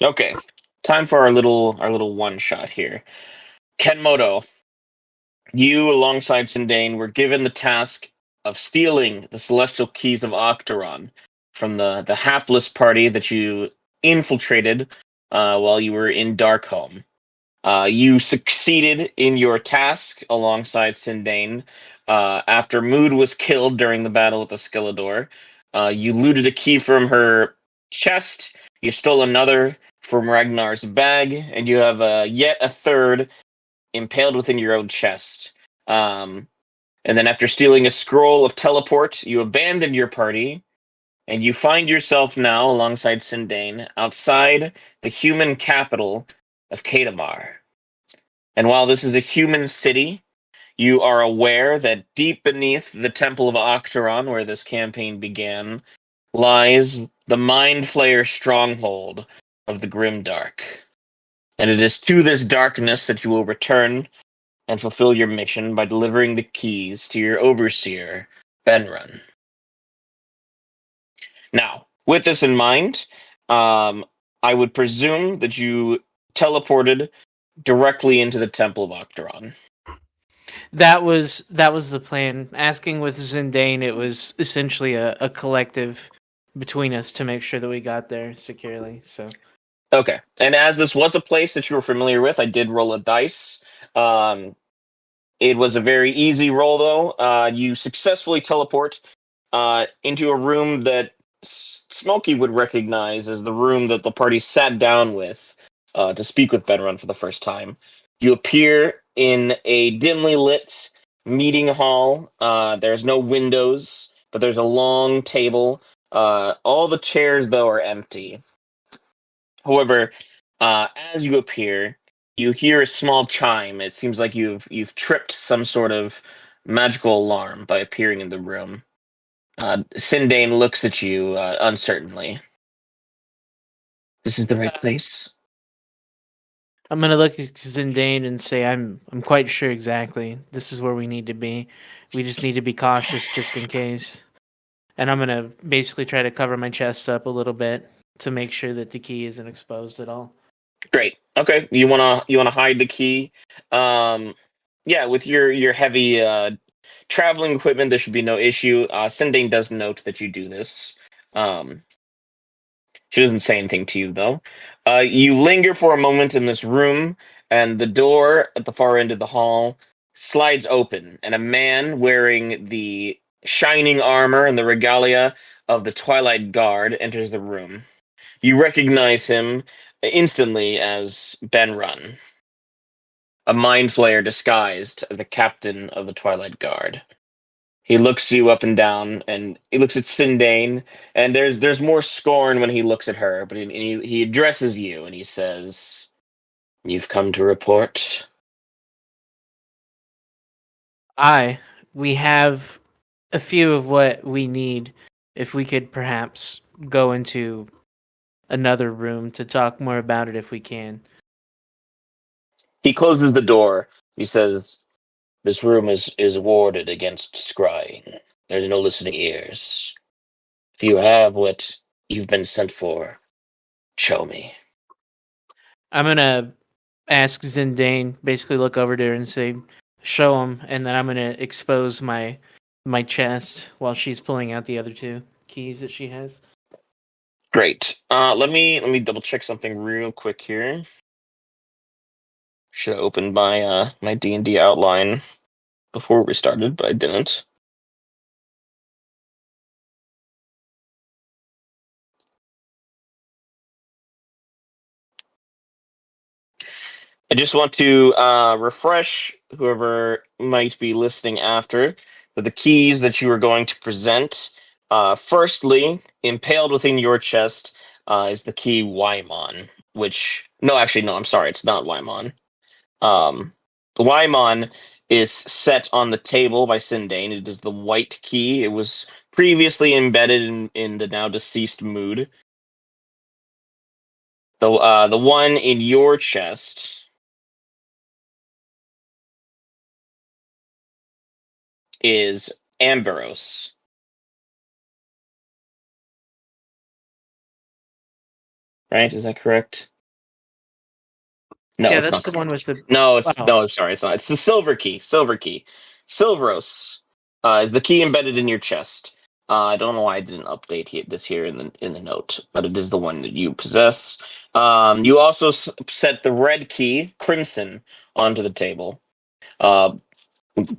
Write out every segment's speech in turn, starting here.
Okay, time for our little one shot here. Kenmoto, you alongside Cyndane were given the task of stealing the Celestial Keys of Auchteron from the hapless party that you infiltrated while you were in Darkholm. You succeeded in your task alongside Cyndane. After Mood was killed during the battle with the Skeledor, you looted a key from her chest. You stole another from Ragnar's bag, and you have yet a third impaled within your own chest. Um, and then, after stealing a scroll of teleport, you abandoned your party, and you find yourself now alongside Cyndane outside the human capital of Kaidamar. And while this is a human city, you are aware that deep beneath the Temple of Auchteron, where this campaign began, lies the Mind Flayer stronghold of the Grimdark. And it is to this darkness that you will return and fulfill your mission by delivering the keys to your overseer, Benrun. Now, with this in mind, um, I would presume that you teleported directly into the Temple of Auchteron. That was the plan. Asking with Zindane, it was essentially a collective between us to make sure that we got there securely. So Okay. And as this was a place that you were familiar with, I did roll a dice. Um, it was a very easy roll, though. You successfully teleport into a room that Smokey would recognize as the room that the party sat down with to speak with Benrun for the first time. You appear in a dimly lit meeting hall. There's no windows, but there's a long table. All the chairs, though, are empty. However, as you appear, you hear a small chime. It seems like you've tripped some sort of magical alarm by appearing in the room. Cyndane looks at you uncertainly. This is the right place. I'm gonna look at Zindane and say I'm quite sure exactly this is where we need to be. We just need to be cautious just in case. And I'm gonna basically try to cover my chest up a little bit to make sure that the key isn't exposed at all. Great. Okay, you wanna hide the key. Um, yeah, with your heavy traveling equipment, there should be no issue. Cyndane does note that you do this. Um, She doesn't say anything to you, though. You linger for a moment in this room, and the door at the far end of the hall slides open, and a man wearing the shining armor and the regalia of the Twilight Guard enters the room. You recognize him instantly as Ben Run, a mind flayer disguised as the captain of the Twilight Guard. He looks you up and down, and he looks at Cyndane, and there's more scorn when he looks at her, but he addresses you, and he says, "You've come to report." I we have a few of what we need. If we could perhaps go into another room to talk more about it if we can. He closes the door. He says, "This room is warded against scrying. There's no listening ears. If you have what you've been sent for, show me." I'm gonna ask Zindane, basically look over there and say, show him, and then I'm gonna expose my chest while she's pulling out the other two keys that she has. Great. Let me double check something real quick here. Should have opened my D&D outline before we started, but I didn't. I just want to refresh whoever might be listening after that the keys that you are going to present. Firstly, impaled within your chest is the key Wymon, which no, actually no, I'm sorry, it's not Wymon. The Wymon is set on the table by Cyndane. It is the white key. It was previously embedded in the now deceased Mood. The one in your chest is Amberos. right? Is that correct? No, Yeah, it's that's not the one with correct. the. No, it's Oh, no. I'm sorry, it's not. It's the silver key. Silver key. Silveros is the key embedded in your chest. I don't know why I didn't update this here in the note, but it is the one that you possess. You also set the red key, crimson, onto the table. Uh,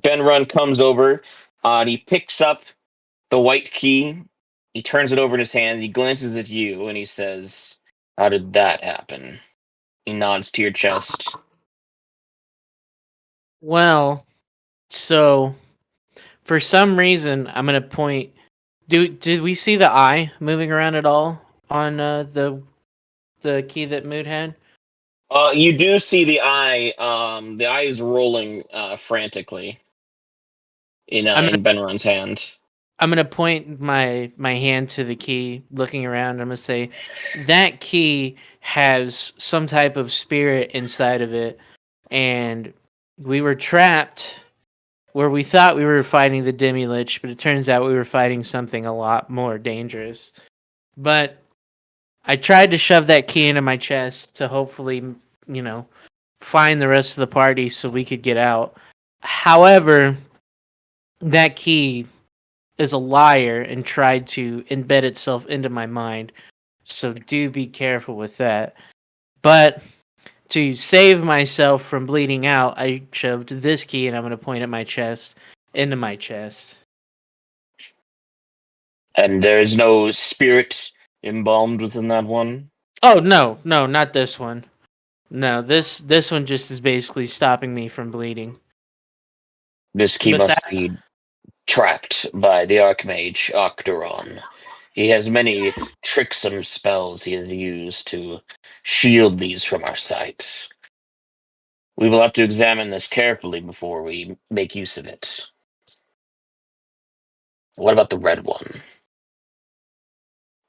Ben Run comes over, and he picks up the white key. He turns it over in his hand. He glances at you, and he says, "How did that happen?" He nods to your chest. well, so for some reason, I'm gonna point. Did we see the eye moving around at all on the key that Mood had? You do see the eye. The eye is rolling frantically I'm gonna in Benron's hand. I'm gonna point my hand to the key, looking around. I'm gonna say that key has some type of spirit inside of it, and we were trapped where we thought we were fighting the Demi-Lich, but it turns out we were fighting something a lot more dangerous. But I tried to shove that key into my chest to hopefully, you know, find the rest of the party so we could get out. However, that key is a liar and tried to embed itself into my mind. So do be careful with that. But to save myself from bleeding out, I shoved this key and I'm going to point at my chest, into my chest. And there is no spirit embalmed within that one. Oh no, no, not this one. No, this one just is basically stopping me from bleeding. This key But must that be trapped by the Archmage Auchteron. He has many tricksome spells he has used to shield these from our sight. We will have to examine this carefully before we make use of it. What about the red one?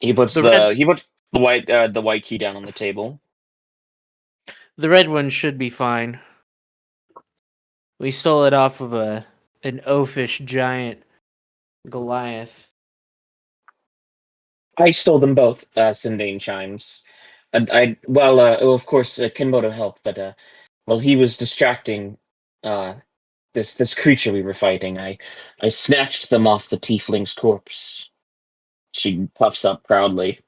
the red He puts the white key down on the table. the red one should be fine. We stole it off of an oafish giant Goliath. I stole them both. Cyndane chimes. Well, of course, Kenmoto helped, but while he was distracting uh, this creature we were fighting, I snatched them off the tiefling's corpse. She puffs up proudly.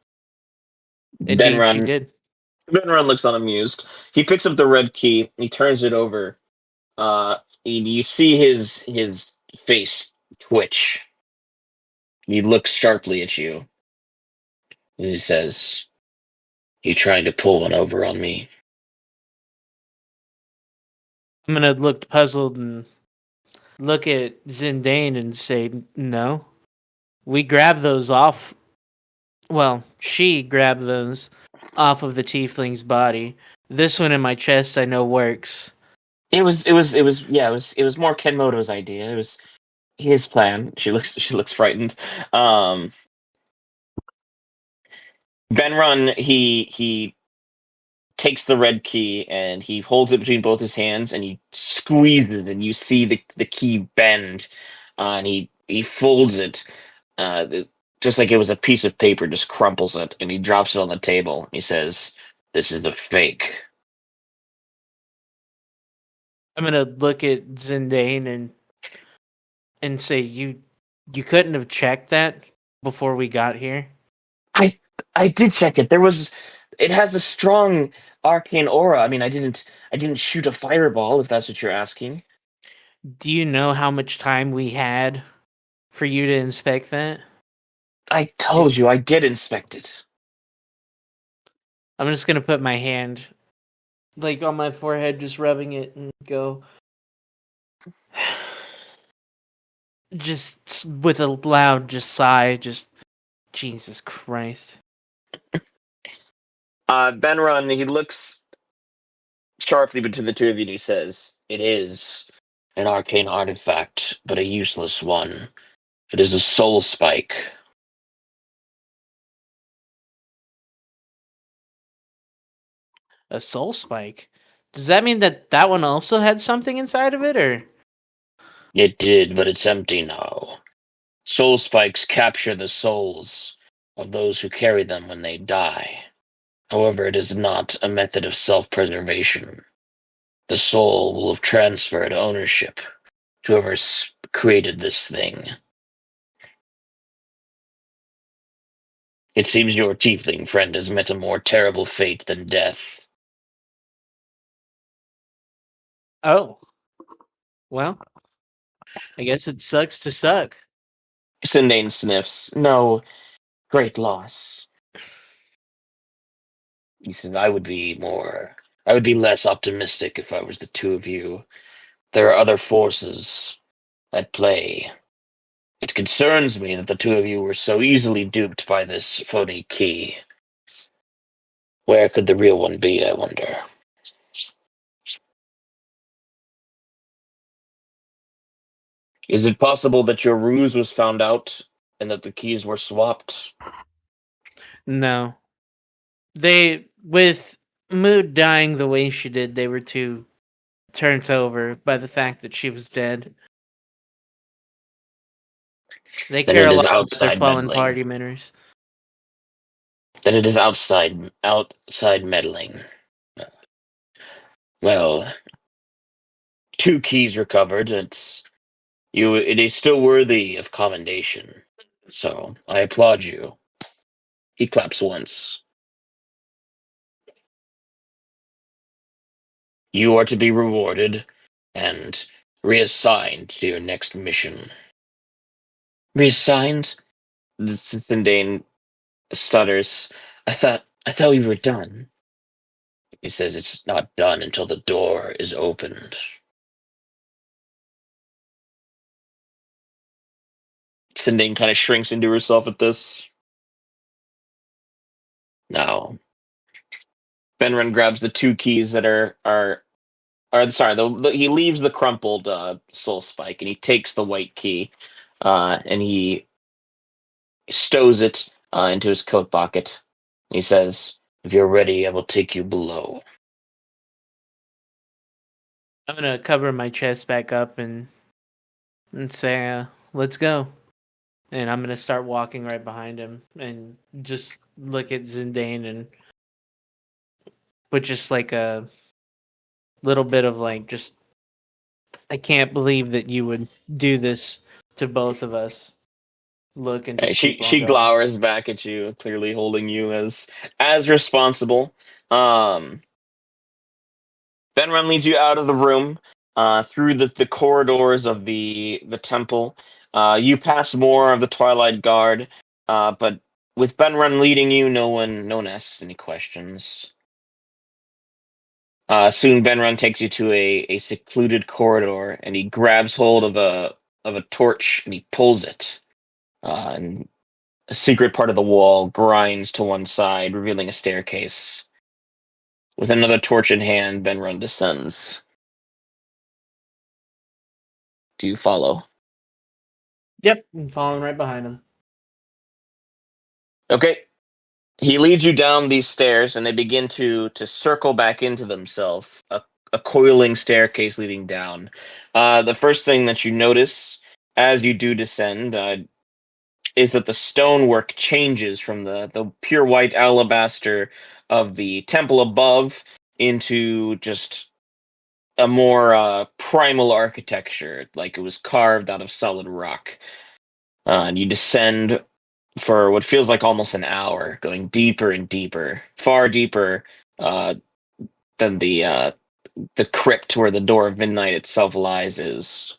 Indeed, she Benrun did. Benrun looks unamused. He picks up the red key. He turns it over. You see his face twitch. He looks sharply at you. He says, "You trying to pull one over on me?" I'm gonna look puzzled and look at Zindane and say, "No, we grabbed those off. Well, she grabbed those off of the tiefling's body. This one in my chest, I know works." It was more Kenmoto's idea. It was his plan. She looks frightened. Um, Benrun he takes the red key and he holds it between both his hands and he squeezes and you see the key bend, and he folds it, just like it was a piece of paper, just crumples it and he drops it on the table. He says, "This is the fake." I'm gonna look at Zindane and say, "You couldn't have checked that before we got here." I I did check it. It has a strong arcane aura. I mean, I didn't shoot a fireball, if that's what you're asking. Do you know how much time we had for you to inspect that? I told you I did inspect it. I'm just gonna put my hand like on my forehead, just rubbing it, and go, just with a loud just sigh, just Jesus Christ. Benrun, he looks sharply between the two of you and he says, "It is an arcane artifact, but a useless one. It is a soul spike." A soul spike. Does that mean that that one also had something inside of it, or It did, but it's empty now. Soul spikes capture the souls of those who carry them when they die. However, it is not a method of self-preservation. The soul will have transferred ownership to whoever created this thing. It seems your tiefling friend has met a more terrible fate than death. Oh, well, I guess it sucks to suck. Cyndane sniffs. No, great loss. He says, I would be less optimistic if I was the two of you. There are other forces at play. It concerns me that the two of you were so easily duped by this phony key. Where could the real one be, I wonder? Is it possible that your ruse was found out and that the keys were swapped? No. With Mood dying the way she did, they were too turned over by the fact that she was dead. They Then care it a is lot about their outside fallen meddling. party members. Then it is outside meddling. Well, two keys recovered. It is still worthy of commendation. So I applaud you. He claps once. You are to be rewarded and reassigned to your next mission. Reassigned? Cyndane stutters. I thought we were done. He says it's not done until the door is opened. Cyndane kind of shrinks into herself at this. Now, Benren grabs the two keys that sorry, he leaves the crumpled soul spike and he takes the white key, and he stows it into his coat pocket. He says, "If you're ready, I will take you below." I'm gonna cover my chest back up and say, "Let's go." And I'm gonna start walking right behind him and just look at Zindane and put just like a little bit of like just I can't believe that you would do this to both of us. Look and just She keep on she going. glowers back at you, clearly holding you as responsible. Um, Benren leads you out of the room, through the corridors of the temple. You pass more of the Twilight Guard, but with Benren leading you, no one asks any questions. Soon Benren takes you to a secluded corridor, and he grabs hold of a torch and he pulls it. And a secret part of the wall grinds to one side, revealing a staircase. With another torch in hand, Benren descends. Do you follow? Yep, I'm following right behind him. Okay. He leads you down these stairs, and they begin to circle back into themselves. A coiling staircase leading down. The first thing that you notice as you do descend is that the stonework changes from the pure white alabaster of the temple above into just a more primal architecture, like it was carved out of solid rock. And you descend for what feels like almost an hour, going deeper and deeper, far deeper uh, than the crypt where the Door of Midnight itself lies is.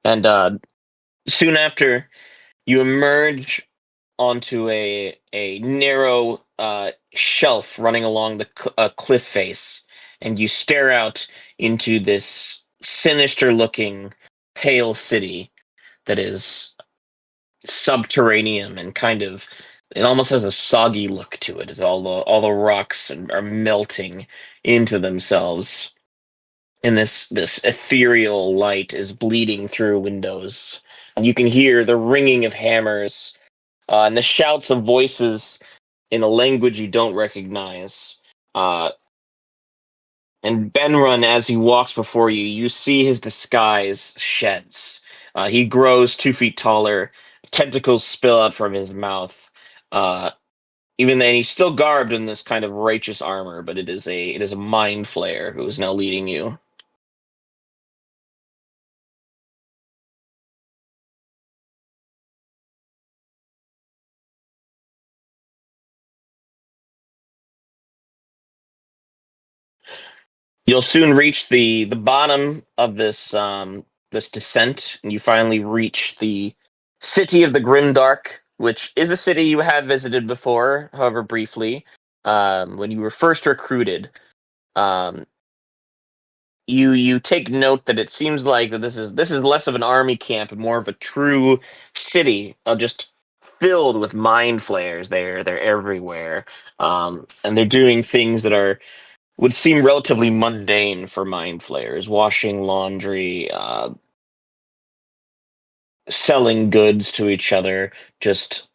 And soon after, you emerge onto a narrow shelf running along the cliff face, and you stare out into this sinister looking pale city that is subterranean and kind of, it almost has a soggy look to it as all the rocks are melting into themselves, and this ethereal light is bleeding through windows, and you can hear the ringing of hammers, and the shouts of voices in a language you don't recognize. Uh, And Benrun, as he walks before you, you see his disguise sheds. He grows 2 feet taller. Tentacles spill out from his mouth. Uh, Even then, he's still garbed in this kind of righteous armor, but it is a mind flayer who is now leading you. You'll soon reach the bottom of this descent, and you finally reach the city of the Grimdark, which is a city you have visited before, however briefly, when you were first recruited. Um, you take note that it seems like that this is less of an army camp and more of a true city, just filled with mind flayers. They're everywhere, and they're doing things that are would seem relatively mundane for mind flayers, washing laundry, selling goods to each other, just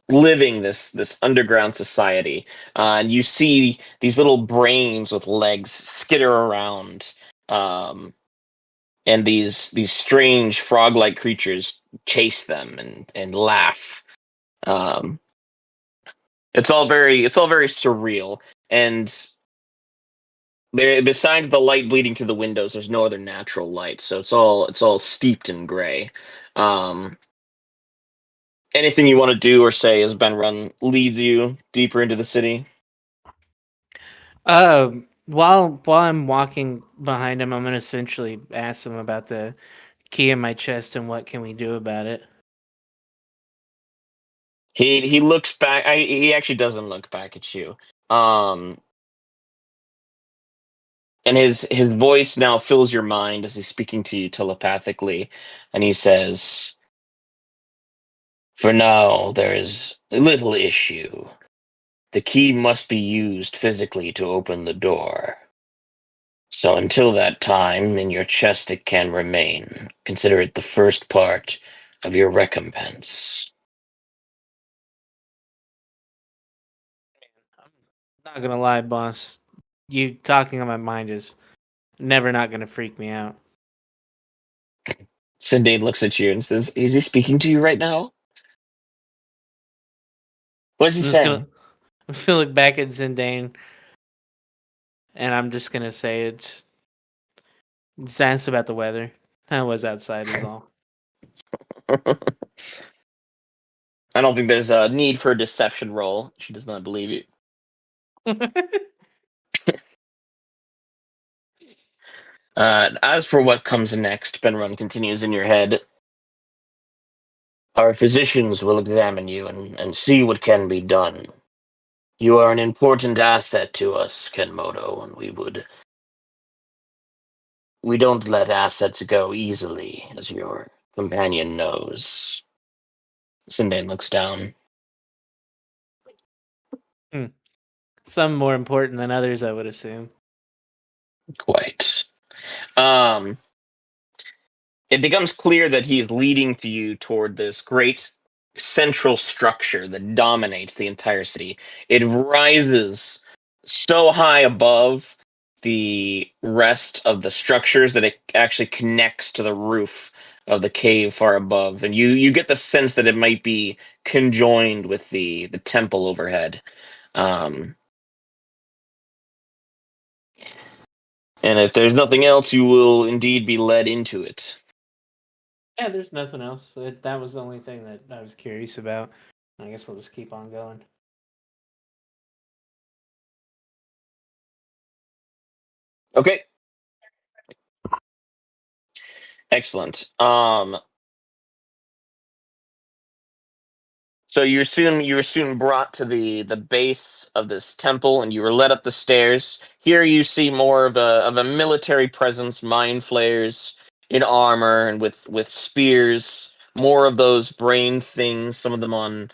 living this underground society. And you see these little brains with legs skitter around, um, and these strange frog-like creatures chase them and laugh. Um, it's all very surreal, and there, besides the light bleeding through the windows, there's no other natural light, so it's all steeped in gray. Um, Anything you want to do or say as Ben Run leads you deeper into the city? While I'm walking behind him, I'm gonna essentially ask him about the key in my chest and what can we do about it. He looks back. He actually doesn't look back at you. Um, and his voice now fills your mind as he's speaking to you telepathically, and he says, "For now, there is a little issue. The key must be used physically to open the door. So until that time, in your chest it can remain. Consider it the first part of your recompense." I'm not gonna lie, boss. You talking on my mind is never not gonna freak me out. Cyndane looks at you and says, "Is he speaking to you right now? What is he I'm just gonna saying?" I'm just gonna look back at Zindane and I'm just gonna say it's asked about the weather. I was outside is all. I don't think there's a need for a deception roll. She does not believe you. As for what comes next, Benrun continues in your head. Our physicians will examine you and see what can be done. You are an important asset to us, Kenmoto, and we don't let assets go easily, as your companion knows. Cyndane looks down. Hmm. Some more important than others, I would assume. Quite. Um, it becomes clear that he is leading to you toward this great central structure that dominates the entire city. It rises so high above the rest of the structures that it actually connects to the roof of the cave far above, and you get the sense that it might be conjoined with the temple overhead. Um, and if there's nothing else, you will indeed be led into it. Yeah, there's nothing else. That was the only thing that I was curious about. I guess we'll just keep on going. Okay, excellent. So you were soon brought to the base of this temple, and you were led up the stairs. Here you see more of a military presence, mind flayers in armor and with spears. More of those brain things, some of them on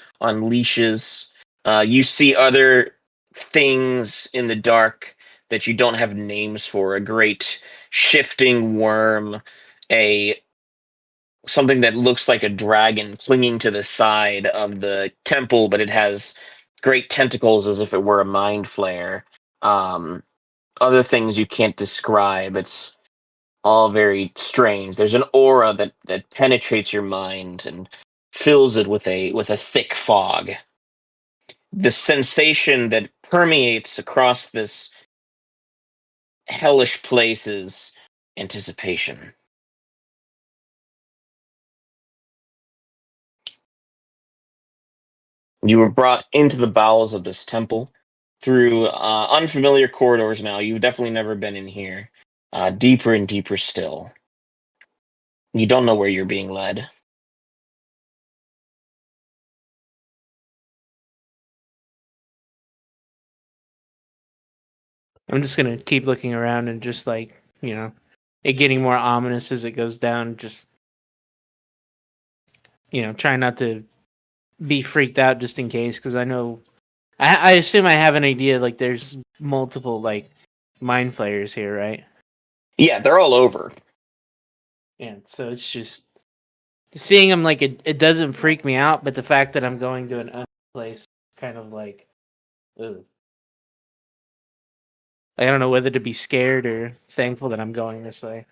leashes. You see other things in the dark that you don't have names for. A great shifting worm, a something that looks like a dragon clinging to the side of the temple, but it has great tentacles as if it were a mind flayer. Um, other things you can't describe. It's all very strange. There's an aura that penetrates your mind and fills it with a thick fog. The sensation that permeates across this hellish place is anticipation. You were brought into the bowels of this temple through unfamiliar corridors now. You've definitely never been in here. Deeper and deeper still. You don't know where you're being led. I'm just gonna keep looking around and just like, it getting more ominous as it goes down. Just, try not to be freaked out just in case, because I know, I assume I have an idea. Like, there's multiple like mind flayers here, right? Yeah, they're all over. And so it's just seeing them. Like, it doesn't freak me out, but the fact that I'm going to an unknown place, is kind of like, ugh. I don't know whether to be scared or thankful that I'm going this way.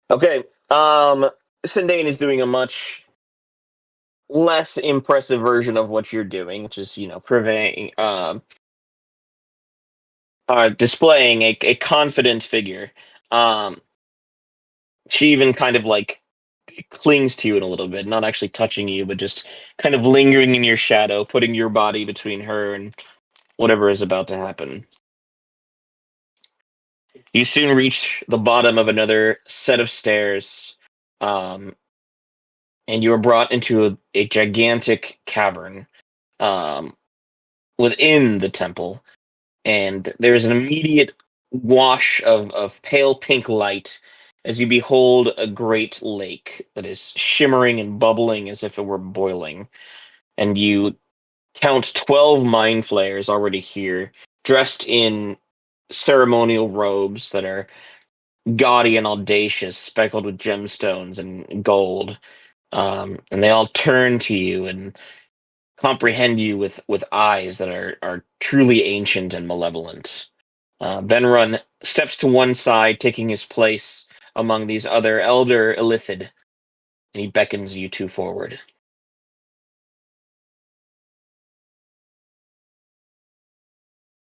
Okay. Cyndane is doing a much less impressive version of what you're doing, which is, displaying a confident figure. Um, she even kind of like clings to you in a little bit, not actually touching you, but just kind of lingering in your shadow, putting your body between her and whatever is about to happen. You soon reach the bottom of another set of stairs, um, and you are brought into a gigantic cavern within the temple. And there's an immediate wash of pale pink light as you behold a great lake that is shimmering and bubbling as if it were boiling. And you count 12 mind flayers already here, dressed in ceremonial robes that are gaudy and audacious, speckled with gemstones and gold. And they all turn to you and comprehend you with eyes that are truly ancient and malevolent. Benrun steps to one side, taking his place among these other elder Illithid, and he beckons you two forward.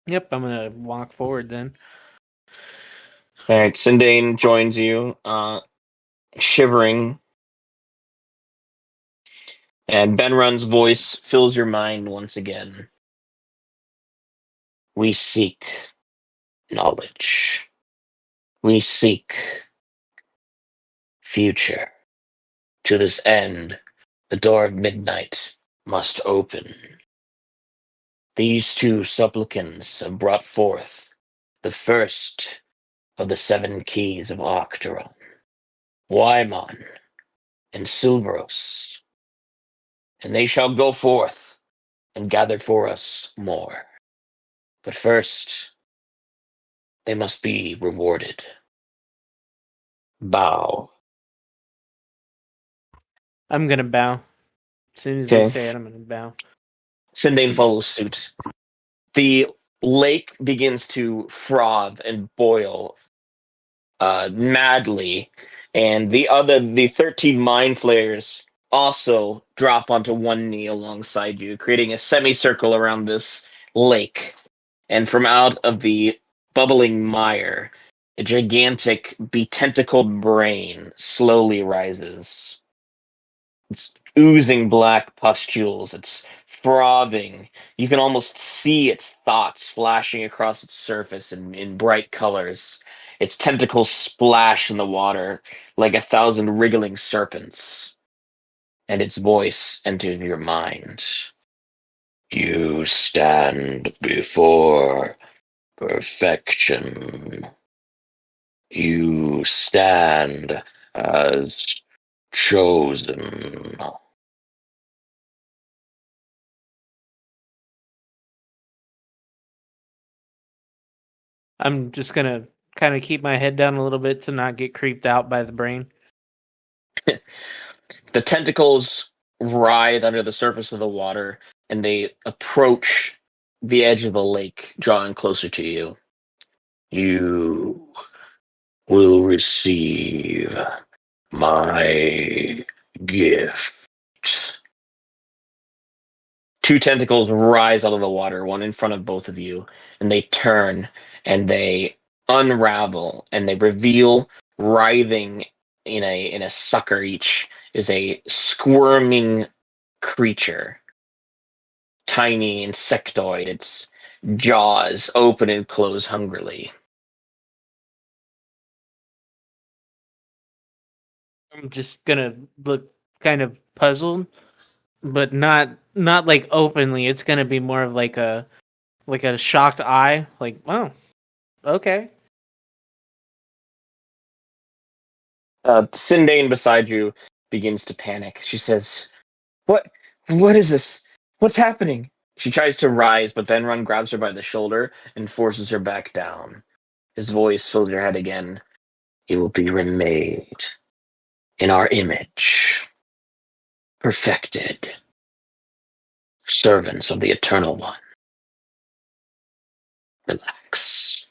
Yep, I'm gonna walk forward then. All right, Cyndane joins you, shivering, and Benrun's voice fills your mind once again. We seek knowledge. We seek future. To this end, the door of midnight must open. These two supplicants have brought forth the first of the 7 keys of Auchteron, Waimon and Silveros, and they shall go forth and gather for us more. But first, they must be rewarded. Bow. I'm gonna bow. As soon as they Okay. say it, I'm gonna bow. Cyndane follows suit. The lake begins to froth and boil madly, and the 13 mind flayers also drop onto one knee alongside you, creating a semicircle around this lake. And from out of the bubbling mire, a gigantic, betentacled brain slowly rises. It's oozing black pustules. It's frothing. You can almost see its thoughts flashing across its surface in bright colors. Its tentacles splash in the water like 1,000 wriggling serpents. And its voice enters your mind. You stand before perfection. You stand as chosen. I'm just gonna kind of keep my head down a little bit to not get creeped out by the brain. The tentacles writhe under the surface of the water, and they approach the edge of the lake, drawing closer to you. You will receive my gift. Two tentacles rise out of the water, one in front of both of you, and they turn and they unravel and they reveal, writhing in a sucker each, is a squirming creature, tiny insectoid. Its jaws open and close hungrily. I'm just gonna look kind of puzzled, but not like openly. It's gonna be more of like a shocked eye, like, oh, okay. Cyndane beside you begins to panic. She says, "What? What is this? What's happening?" She tries to rise, but Venron grabs her by the shoulder and forces her back down. His voice fills your head again. "You will be remade in our image, perfected, servants of the Eternal One. Relax."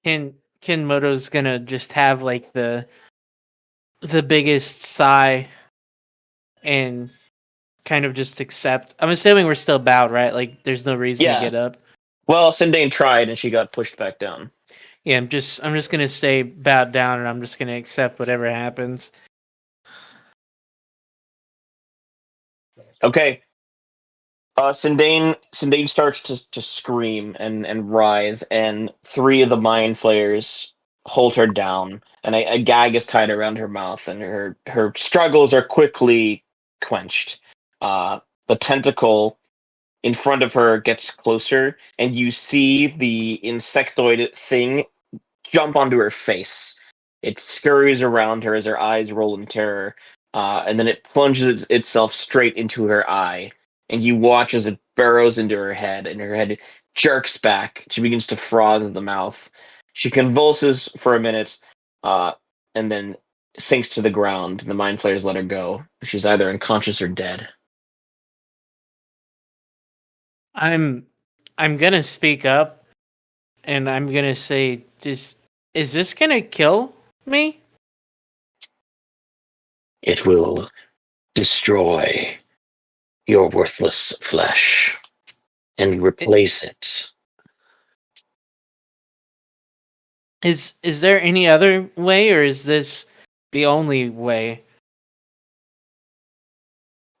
Ken Moto's gonna just have like the biggest sigh and kind of just accept. I'm assuming we're still bowed, right? Like there's no reason to Yeah. get up. Well, Cyndane tried and she got pushed back down. Yeah, I'm just gonna stay bowed down and I'm just gonna accept whatever happens. Okay. Cyndane starts to scream and writhe, and three of the mind flayers hold her down, and a gag is tied around her mouth, and her struggles are quickly quenched. The tentacle in front of her gets closer, and you see the insectoid thing jump onto her face. It scurries around her as her eyes roll in terror, and then it plunges itself straight into her eye. And you watch as it burrows into her head, and her head jerks back. She begins to froth at the mouth. She convulses for a minute, and then sinks to the ground. The mind flayers let her go. She's either unconscious or dead. I'm I'm gonna speak up and I'm gonna say, just is this gonna kill me? It will destroy your worthless flesh and It, replace it. is there any other way, or is this the only way?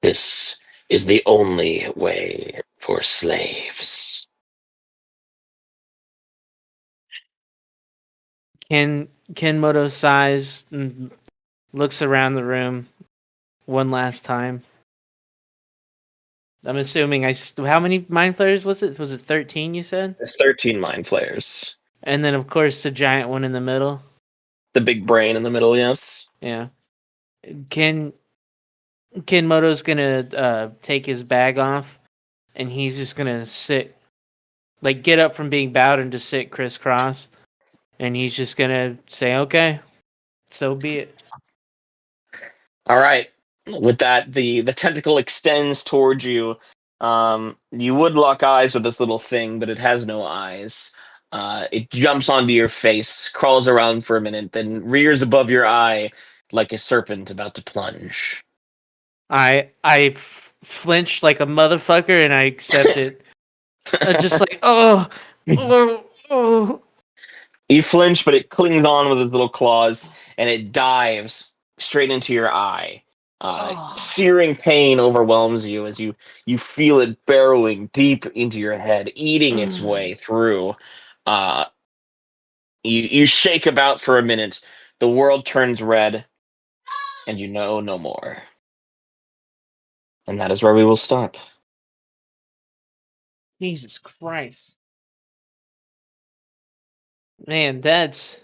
This is the only way for slaves. Ken Moto sighs and looks around the room one last time. I'm assuming how many mind flayers was it? Was it 13? You said, There's 13 mind flayers. and then of course the giant one in the middle. The big brain in the middle, yes. Yeah. Ken Ken Moto's gonna take his bag off, and he's just gonna sit, like get up from being bowed and just sit crisscross, and he's just gonna say, "Okay, so be it." All right. With that, the tentacle extends towards you. You would lock eyes with this little thing, but it has no eyes. It jumps onto your face, crawls around for a minute, then rears above your eye like a serpent about to plunge. Flinch like a motherfucker, and I accept it. Just like, oh, oh, oh. You flinch, but it clings on with its little claws, and it dives straight into your eye. Oh. Searing pain overwhelms you as you feel it burrowing deep into your head, eating its way through. Uh, you shake about for a minute. The world turns red, and you know no more. And that is where we will stop. Jesus Christ, man, that's